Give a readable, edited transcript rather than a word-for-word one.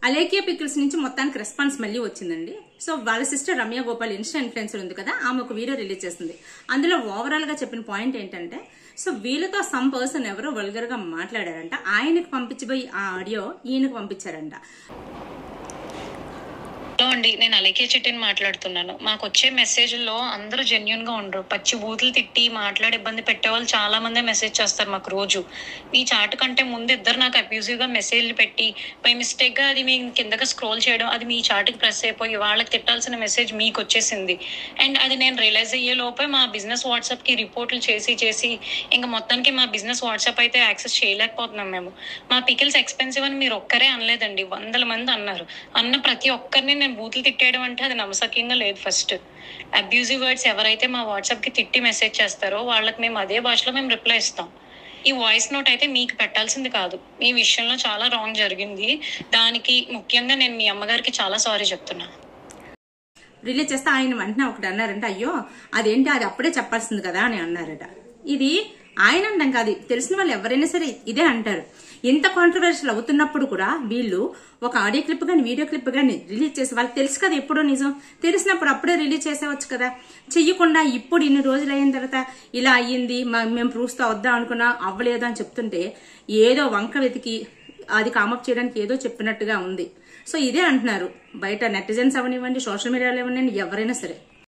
Alekhya pickles నుంచి మొత్తానికి response మళ్ళీ వచ్చిందండి. సో వాళ్ళ sister Ramya Gopal Insta influencer ఉంది కదా, ఆమె ఒక వీడియో రిలీజ్ చేసింది. అందులో ఓవరాల్ గా చెప్పిన పాయింట్ ఏంటంటే, సో వీళ్ళతో సమ్ పర్సన్ ఎవరో వల్గర్ గా మాట్లాడారంట. ఆయనకు పంపించిపోయి ఆ ఆడియో ఈయనకు పంపించారంట. హలో అండి, నేను అలేఖ్య చెట్టిని మాట్లాడుతున్నాను. మాకు వచ్చే మెసేజ్లో అందరూ జెన్యున్ గా ఉండరు. పచ్చి బూతులు తిట్టి మాట్లాడి ఇబ్బంది పెట్టేవాళ్ళు చాలా మంది మెసేజ్ చేస్తారు మాకు రోజు. ఈ చాట్ కంటే ముందు ఇద్దరు నాకు అబ్యూజివ్ గా మెసేజ్లు పెట్టి బై మిస్టేక్ గా అది మీ కిందగా స్క్రోల్ చేయడం, అది మీ చాట్కి ప్రెస్ అయిపోయి వాళ్ళకి తిట్టాల్సిన మెసేజ్ మీకు వచ్చేసింది. అండ్ అది నేను రియలైజ్ అయ్యే లోపే మా బిజినెస్ వాట్సాప్ కి రిపోర్ట్లు చేసి ఇంకా మొత్తానికి మా బిజినెస్ వాట్సాప్ అయితే యాక్సెస్ చేయలేకపోతున్నాం మేము. మా పికిల్స్ ఎక్స్పెన్సివ్ అని మీరు ఒక్కరే అనలేదండి, 100 మంది అన్నారు. అన్న ప్రతి ఒక్కరిని నేను బూతులు తిట్టేయడం అంటే అది నమ్మసక్యంగా లేదు. ఫస్ట్ అబ్యూజివ్ వర్డ్స్ ఎవరైతే మా వాట్సాప్ కి తిట్టి మెసేజ్ చేస్తారో వాళ్ళకి మేము అదే భాషలో మేము రిప్లై ఇస్తాం. ఈ వాయిస్ నోట్ అయితే మీకు పెట్టాల్సింది కాదు. మీ విషయంలో చాలా రాంగ్ జరిగింది. దానికి ముఖ్యంగా నేను మీ అమ్మగారికి చాలా సారీ చెప్తున్నా. రిలీజ్ చేస్తే ఆయన వెంటనే ఒకటి అన్నారంట, అయ్యో అదేంటి అది అప్పుడే చెప్పాల్సింది కదా అని అన్నారట. ఇది ఆయన అంటాం కాదు, తెలిసిన వాళ్ళు ఎవరైనా సరే ఇదే అంటారు. ఇంత కాంట్రవర్షియల్ అవుతున్నప్పుడు కూడా వీళ్ళు ఒక ఆడియో క్లిప్ గానీ వీడియో క్లిప్ గానీ రిలీజ్ చేసి, వాళ్ళకి తెలుసు కదా ఎప్పుడో నిజం, తెలిసినప్పుడు అప్పుడే రిలీజ్ చేసేవచ్చు కదా. చెయ్యకుండా ఇప్పుడు ఇన్ని రోజులు అయిన తర్వాత ఇలా అయ్యింది, మేము ప్రూఫ్స్ తో వద్దాం అనుకున్నా అవ్వలేదు అని చెప్తుంటే ఏదో వంక వెతికి అది కామప్ చేయడానికి ఏదో చెప్పినట్టుగా ఉంది. సో ఇదే అంటున్నారు బయట నెటిజన్స్ అవనివ్వండి, సోషల్ మీడియాలో ఇవ్వండి, ఎవరైనా సరే.